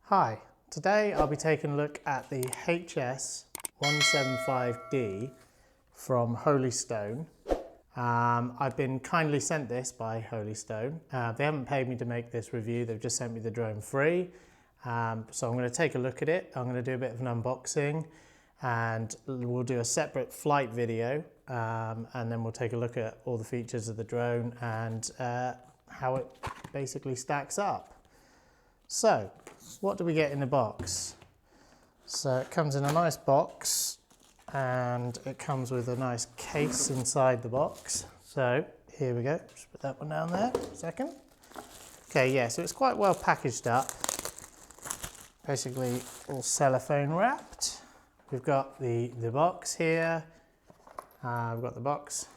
Hi, today I'll be taking a look at the HS175D from Holy Stone. I've been kindly sent this by Holy Stone. They haven't paid me to make this review, they've just sent me the drone free. So I'm going to take a look at it. I'm going to do a bit of an unboxing and we'll do a separate flight video and then we'll take a look at all the features of the drone and how it basically stacks up. So, what do we get in the box? So it comes in a nice box and it comes with a nice case inside the box. So here we go, just put that one down there for a second. Okay, yeah, so it's quite well packaged up. Basically all cellophane wrapped. We've got the box here. We've got the box,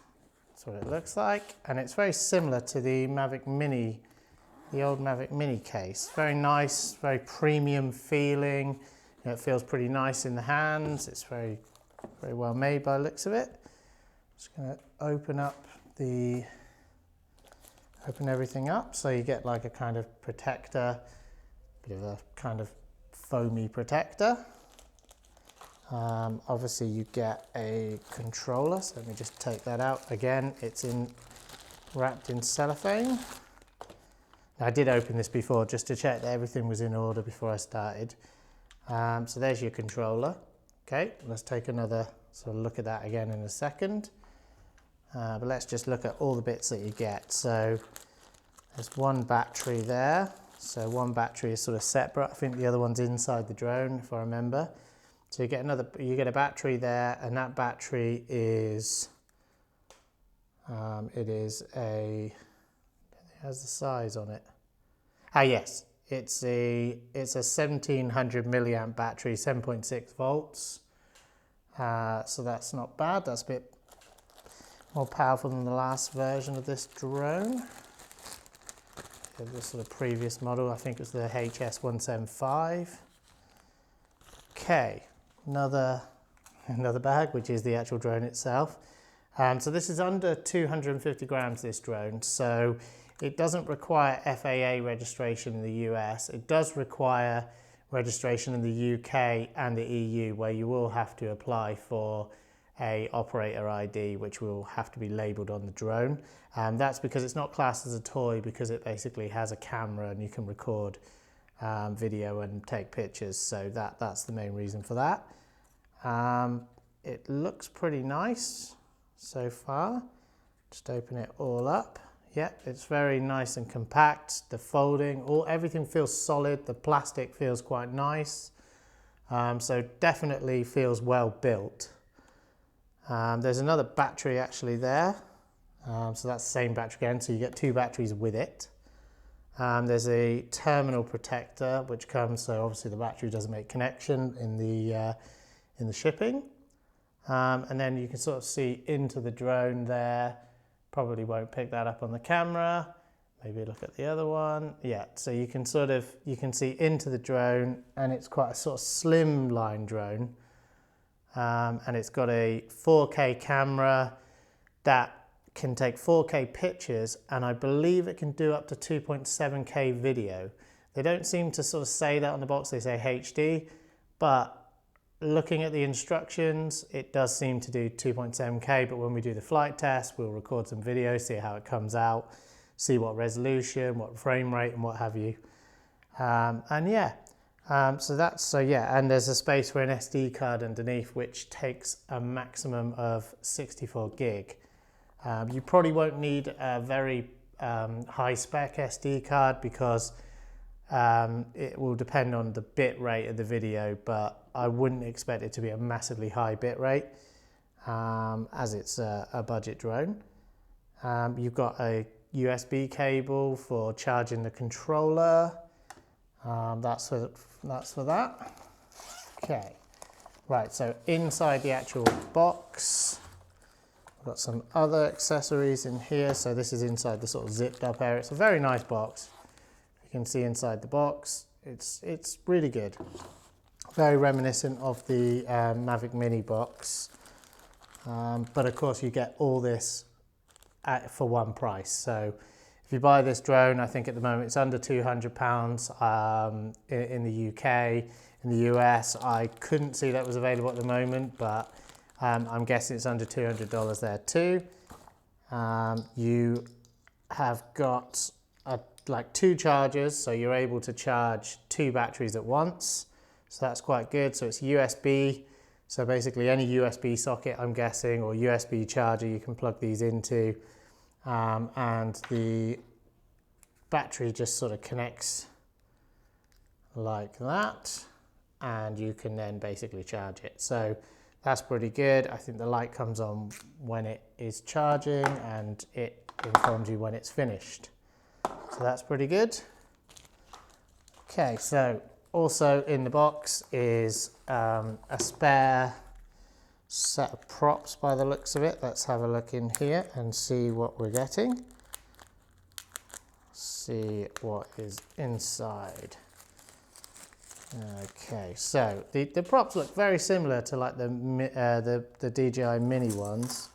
that's what it looks like. And it's very similar to the Mavic Mini, the old Mavic Mini case. Very nice, very premium feeling. It feels pretty nice in the hands. It's very well made by the looks of it. Just gonna open everything up so you get like a kind of protector, bit of a kind of foamy protector. Obviously you get a controller, so let me just take that out. Again, it's wrapped in cellophane. I did open this before just to check that everything was in order before I started. So there's your controller. Okay, let's take another sort of look at that again in a second. But let's just look at all the bits that you get. So there's one battery there. So one battery is sort of separate. I think the other one's inside the drone, if I remember. So you get a battery there, and that battery is, it has the size on it. Ah yes, it's a 1700 milliamp battery, 7.6 volts. So that's not bad. That's a bit more powerful than the last version of this drone. The sort of previous model, I think it was the HS175. Okay, another bag, which is the actual drone itself. So this is under 250 grams, this drone. So it doesn't require FAA registration in the US. It does require registration in the UK and the EU, where you will have to apply for a operator ID, which will have to be labelled on the drone. That's because it's not classed as a toy, because it basically has a camera and you can record video and take pictures. So that's the main reason for that. It looks pretty nice so far. Just open it all up. Yep, it's very nice and compact. The folding, everything feels solid. The plastic feels quite nice. So definitely feels well built. There's another battery actually there. So that's the same battery again. So you get two batteries with it. There's a terminal protector which comes, so obviously the battery doesn't make connection in the shipping. And then you can sort of see into the drone there. Probably won't pick that up on the camera. Maybe look at the other one. Yeah, so you can see into the drone, and it's quite a sort of slim line drone. And it's got a 4K camera that can take 4K pictures, and I believe it can do up to 2.7K video. They don't seem to sort of say that on the box, they say HD, but looking at the instructions, it does seem to do 2.7K, but when we do the flight test, we'll record some video, see how it comes out, see what resolution, what frame rate, and what have you. And yeah, and there's a space for an SD card underneath, which takes a maximum of 64 gig. You probably won't need a very high spec SD card because it will depend on the bit rate of the video, but I wouldn't expect it to be a massively high bit rate as it's a budget drone. You've got a USB cable for charging the controller. That's for that. Okay, right, so inside the actual box, I've got some other accessories in here. So this is inside the sort of zipped up area. It's a very nice box. You can see inside the box, it's really good. Very reminiscent of the Mavic Mini box. But of course you get all this for one price. So If you buy this drone, I think at the moment it's under £200 in the UK. In the US, I couldn't see that was available at the moment, but I'm guessing it's under $200 there too. You have got like 2 chargers, so you're able to charge 2 batteries at once. So that's quite good. So it's USB. So basically any USB socket, I'm guessing, or USB charger you can plug these into. And the battery just sort of connects like that, and you can then basically charge it. So that's pretty good. I think the light comes on when it is charging and it informs you when it's finished. So that's pretty good. Okay, so also in the box is a spare set of props by the looks of it. Let's have a look in here and see what we're getting. See what is inside. Okay, so the props look very similar to like the DJI Mini ones.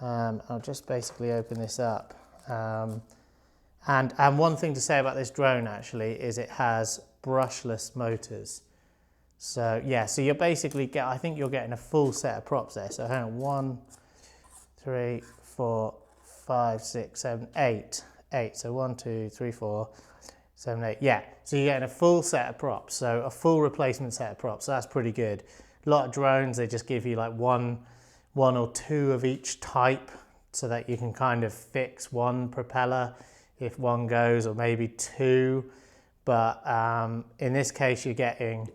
I'll just basically open this up. And one thing to say about this drone actually is it has brushless motors. So yeah, so you're basically I think you're getting a full set of props there. So hang on, 1, 3, 4, 5, 6, 7, 8. 8. So 1, 2, 3, 4, 7, 8. Yeah, so you're getting a full set of props. So a full replacement set of props. So that's pretty good. A lot of drones, they just give you like one or two of each type so that you can kind of fix one propeller if one goes, or maybe 2. But in this case, you're getting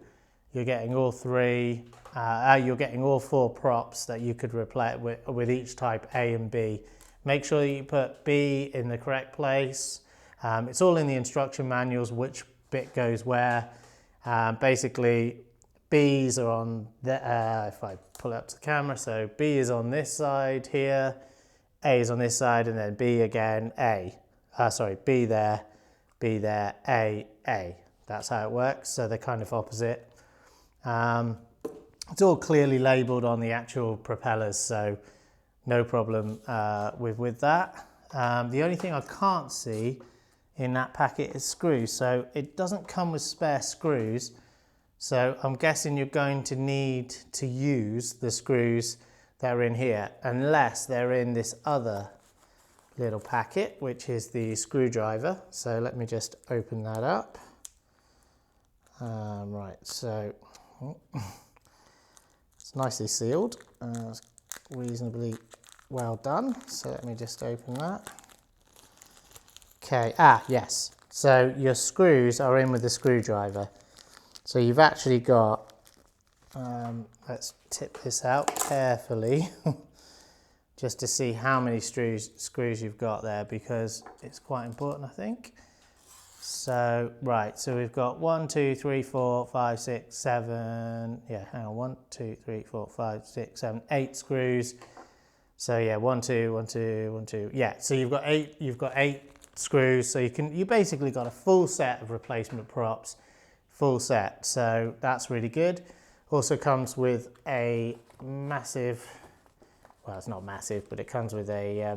all 3. You're getting all 4 props that you could replace with each type A and B. Make sure you put B in the correct place. It's all in the instruction manuals, which bit goes where. Basically, B's are on if I pull it up to the camera, so B is on this side here, A is on this side, and then B again, A. B there, A. That's how it works, so they're kind of opposite. It's all clearly labelled on the actual propellers, so no problem with that. The only thing I can't see in that packet is screws, so it doesn't come with spare screws. So I'm guessing you're going to need to use the screws that are in here, unless they're in this other little packet, which is the screwdriver. So let me just open that up. Right, so it's nicely sealed, reasonably well done. So let me just open that. Okay, yes. So your screws are in with the screwdriver. So you've actually got, let's tip this out carefully, just to see how many screws you've got there, because it's quite important, I think. So, right, so we've got 1, 2, 3, 4, 5, 6, 7, yeah, hang on, 1, 2, 3, 4, 5, 6, 7, 8 screws. So yeah, 1, 2, 1, 2, 1, 2, yeah, so you've got 8 screws, so you basically got a full set of replacement props, full set, so that's really good. Also comes with a massive, well, it's not massive, but it comes with a,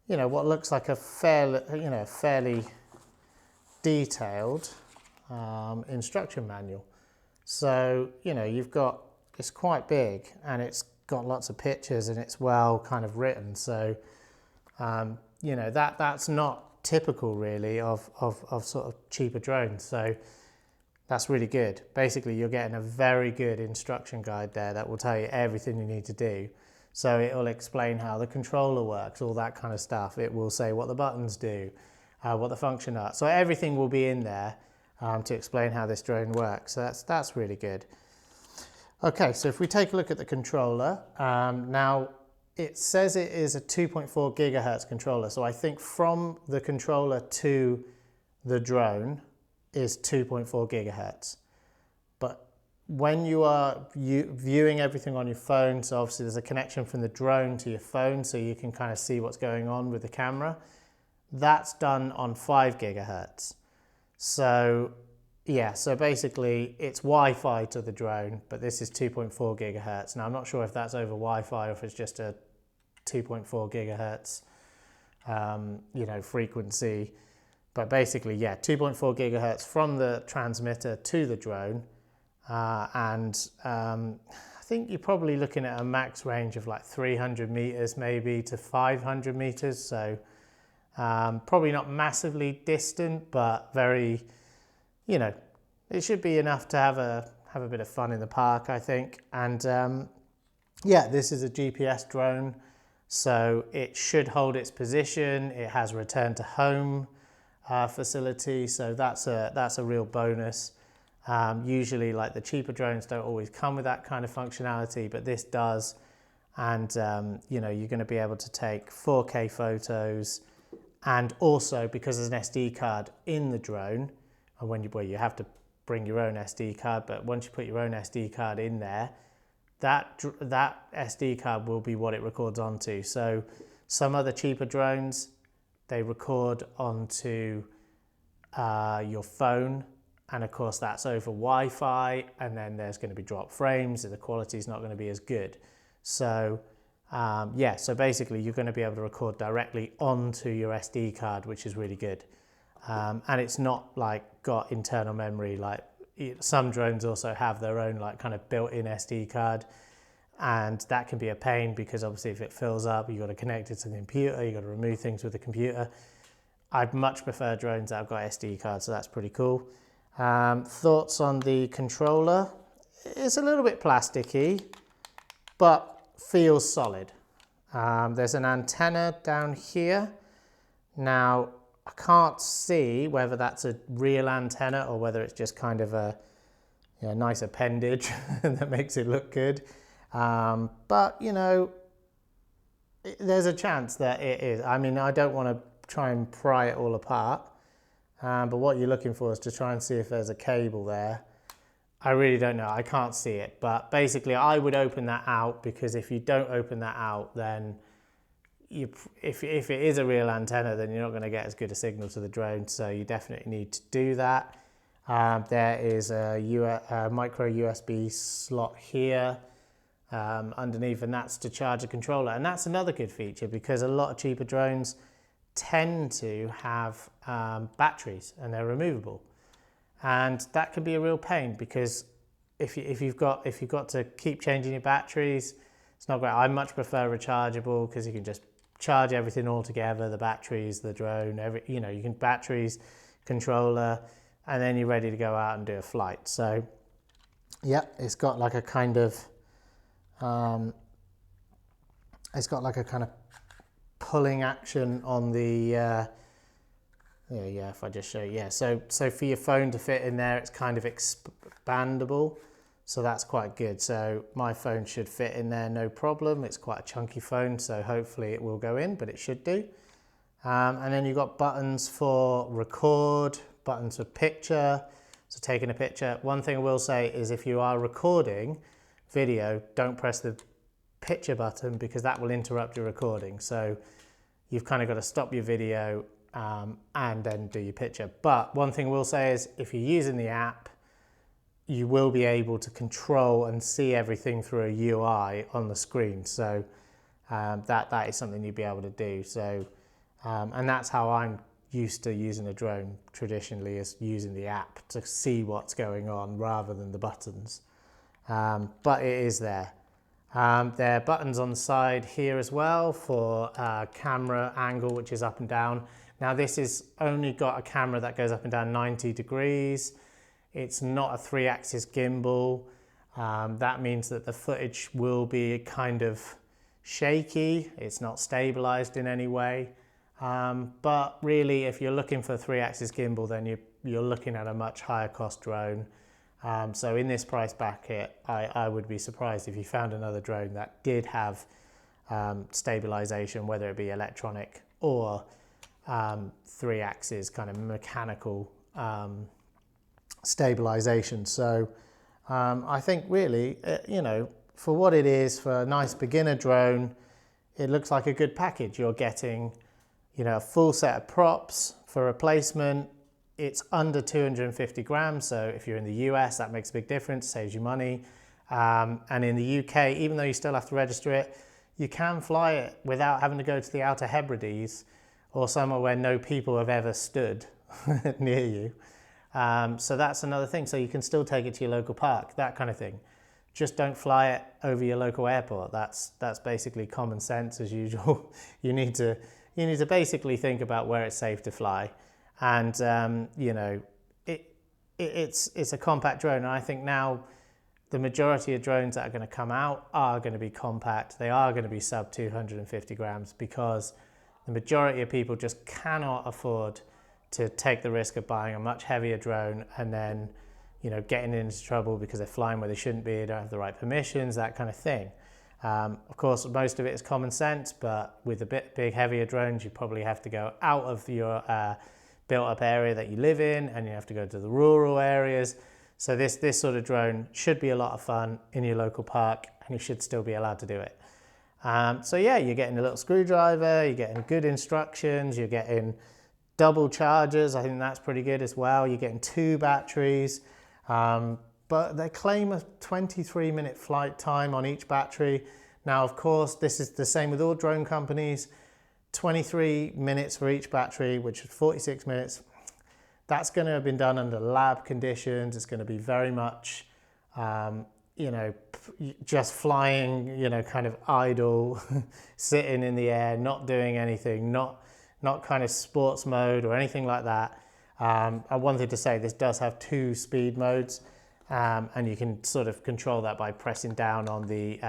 what looks like a fairly detailed instruction manual. So, you've got, it's quite big and it's got lots of pictures and it's well kind of written. So, that's not typical really of sort of cheaper drones. So that's really good. Basically, you're getting a very good instruction guide there that will tell you everything you need to do. So it will explain how the controller works, all that kind of stuff. It will say what the buttons do, what the function are. So everything will be in there to explain how this drone works. So that's really good. Okay, so if we take a look at the controller, now it says it is a 2.4 gigahertz controller. So I think from the controller to the drone is 2.4 gigahertz. But when you are viewing everything on your phone, so obviously there's a connection from the drone to your phone, so you can kind of see what's going on with the camera. That's done on 5 gigahertz. So yeah, so basically it's Wi-Fi to the drone, but this is 2.4 gigahertz. Now I'm not sure if that's over Wi-Fi or if it's just a 2.4 gigahertz you know, frequency. But basically, yeah, 2.4 gigahertz from the transmitter to the drone. I think you're probably looking at a max range of like 300 meters maybe to 500 meters. So probably not massively distant, but very, you know, it should be enough to have a bit of fun in the park, I think. And yeah, this is a GPS drone, so it should hold its position. It has return to home facility, so that's a real bonus. Usually, like the cheaper drones don't always come with that kind of functionality, but this does. And you know, you're going to be able to take 4K photos, and also because there's an SD card in the drone, and where you have to bring your own SD card, but once you put your own SD card in there, that SD card will be what it records onto. So some other cheaper drones, they record onto your phone, and of course that's over Wi-Fi, and then there's going to be drop frames, and the quality is not going to be as good. So yeah, so basically you're going to be able to record directly onto your SD card, which is really good. And it's not like got internal memory, like some drones also have their own like kind of built-in SD card, and that can be a pain because obviously if it fills up, you've got to connect it to the computer, you've got to remove things with the computer. I'd much prefer drones that have got SD cards, so that's pretty cool. Thoughts on the controller? It's a little bit plasticky, but feels solid. There's an antenna down here. Now, I can't see whether that's a real antenna or whether it's just kind of a nice appendage that makes it look good. But, you know, there's a chance that it is. I mean, I don't want to try and pry it all apart, but what you're looking for is to try and see if there's a cable there. I really don't know. I can't see it. But basically, I would open that out, because if you don't open that out, then if it is a real antenna, then you're not going to get as good a signal to the drone. So you definitely need to do that. There is a micro USB slot here underneath, and that's to charge a controller. And that's another good feature, because a lot of cheaper drones tend to have batteries, and they're removable. And that can be a real pain, because if you've got to keep changing your batteries, it's not great. I much prefer rechargeable, because you can just charge everything all together, the batteries, the drone, you can batteries, controller, and then you're ready to go out and do a flight. So yeah, it's got like a kind of pulling action on the if I just show you, so for your phone to fit in there, it's kind of expandable, so that's quite good. So my phone should fit in there no problem. It's quite a chunky phone, so hopefully it will go in, but it should do. And then you've got buttons for record, buttons for picture, so taking a picture. One thing I will say is, if you are recording video, don't press the picture button, because that will interrupt your recording. So you've kind of got to stop your video and then do your picture. But one thing I will say is, if you're using the app, you will be able to control and see everything through a UI on the screen. So that is something you'll be able to do. So and that's how I'm used to using a drone traditionally, is using the app to see what's going on rather than the buttons. But it is there. There are buttons on the side here as well for camera angle, which is up and down. Now this is only got a camera that goes up and down 90 degrees. It's not a 3-axis gimbal. That means that the footage will be kind of shaky. It's not stabilized in any way. But really, if you're looking for a 3-axis gimbal, then you're looking at a much higher cost drone. So in this price bracket, I would be surprised if you found another drone that did have stabilization, whether it be electronic or 3-axis kind of mechanical stabilization. So I think really, for what it is, for a nice beginner drone, it looks like a good package. You're getting, a full set of props for replacement. It's under 250 grams, so if you're in the US, that makes a big difference, saves you money. And in the UK, even though you still have to register it, you can fly it without having to go to the Outer Hebrides, or somewhere where no people have ever stood near you. So that's another thing. So you can still take it to your local park, that kind of thing. Just don't fly it over your local airport. That's basically common sense as usual. You need to basically think about where it's safe to fly, and you know, it's a compact drone. And I think now the majority of drones that are going to come out are going to be compact. They are going to be sub 250 grams because the majority of people just cannot afford to take the risk of buying a much heavier drone and then, you know, getting into trouble because they're flying where they shouldn't be, don't have the right permissions, that kind of thing. Of course, most of it is common sense, but with the big heavier drones, you probably have to go out of your built-up area that you live in, and you have to go to the rural areas. So this sort of drone should be a lot of fun in your local park, and you should still be allowed to do it. So yeah, you're getting a little screwdriver, you're getting good instructions, you're getting double chargers. I think that's pretty good as well. You're getting 2 batteries, but they claim a 23-minute flight time on each battery. Now, of course, this is the same with all drone companies. 23 minutes for each battery, which is 46 minutes. That's going to have been done under lab conditions. It's going to be very much, you know, just flying, you know, kind of idle, sitting in the air, not doing anything, not kind of sports mode or anything like that. I wanted to say this does have 2 speed modes, and you can sort of control that by pressing down on the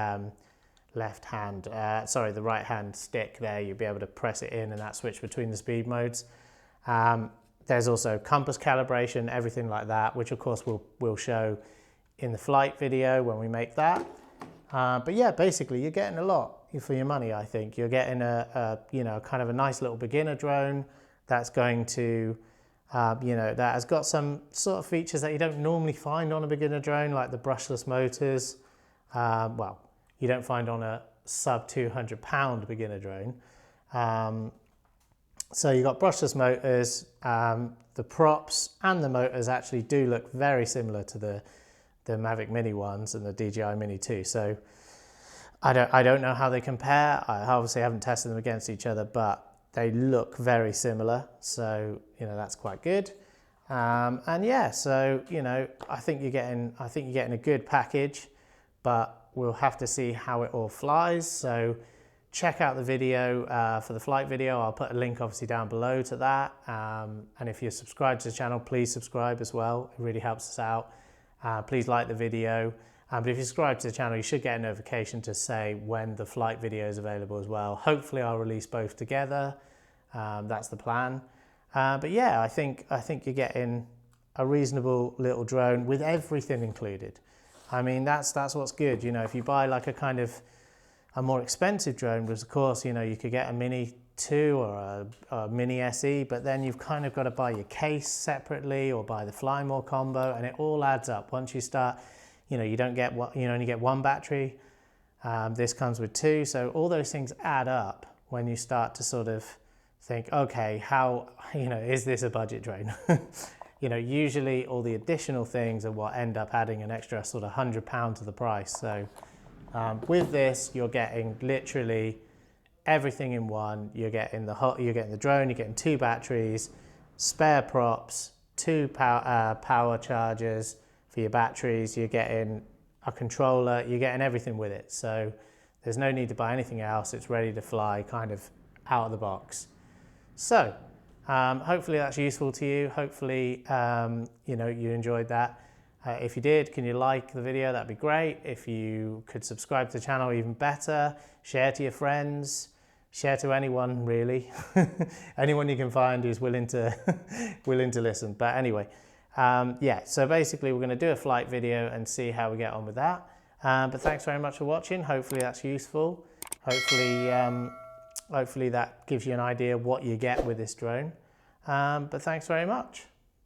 the right hand stick there. You'll be able to press it in and that switch between the speed modes. There's also compass calibration, everything like that, which of course we'll show in the flight video when we make that. But yeah, basically you're getting a lot for your money. I think you're getting you know, kind of a nice little beginner drone that's going to, you know, that has got some sort of features that you don't normally find on a beginner drone, like the brushless motors. Well, you don't find on a sub 200 pound beginner drone. So you've got brushless motors. The props and the motors actually do look very similar to the Mavic Mini ones and the DJI Mini 2. So I don't know how they compare. I obviously haven't tested them against each other, but they look very similar. So, you know, that's quite good. And yeah, so, you know, I think you're getting a good package, but we'll have to see how it all flies. So check out the video for the flight video. I'll put a link obviously down below to that. And if you're subscribed to the channel, please subscribe as well. It really helps us out. Please like the video. But if you subscribe to the channel, you should get a notification to say when the flight video is available as well. Hopefully I'll release both together. That's the plan. But yeah, I think you're getting a reasonable little drone with everything included. I mean, that's what's good. You know, if you buy like a more expensive drone, because of course, you know, you could get a Mini 2 or a Mini SE, but then you've kind of got to buy your case separately or buy the Fly More combo, and it all adds up. Once you start, you know, you only get 1 battery. This comes with 2, so all those things add up when you start to sort of think, okay, how, you know, is this a budget drone? You know, usually all the additional things are what end up adding an extra sort of £100 to the price. So with this, you're getting literally everything in one. You're getting the drone, you're getting 2 batteries, spare props, 2 power chargers for your batteries. You're getting a controller. You're getting everything with it. So there's no need to buy anything else. It's ready to fly, kind of out of the box. So hopefully that's useful to you. Hopefully you know, you enjoyed that. If you did, can you like the video? That'd be great. If you could subscribe to the channel, even better. Share to your friends. Share to anyone, really. Anyone you can find who's willing to listen. But anyway, yeah. So basically, we're going to do a flight video and see how we get on with that. But thanks very much for watching. Hopefully that's useful. Hopefully that gives you an idea what you get with this drone. But thanks very much.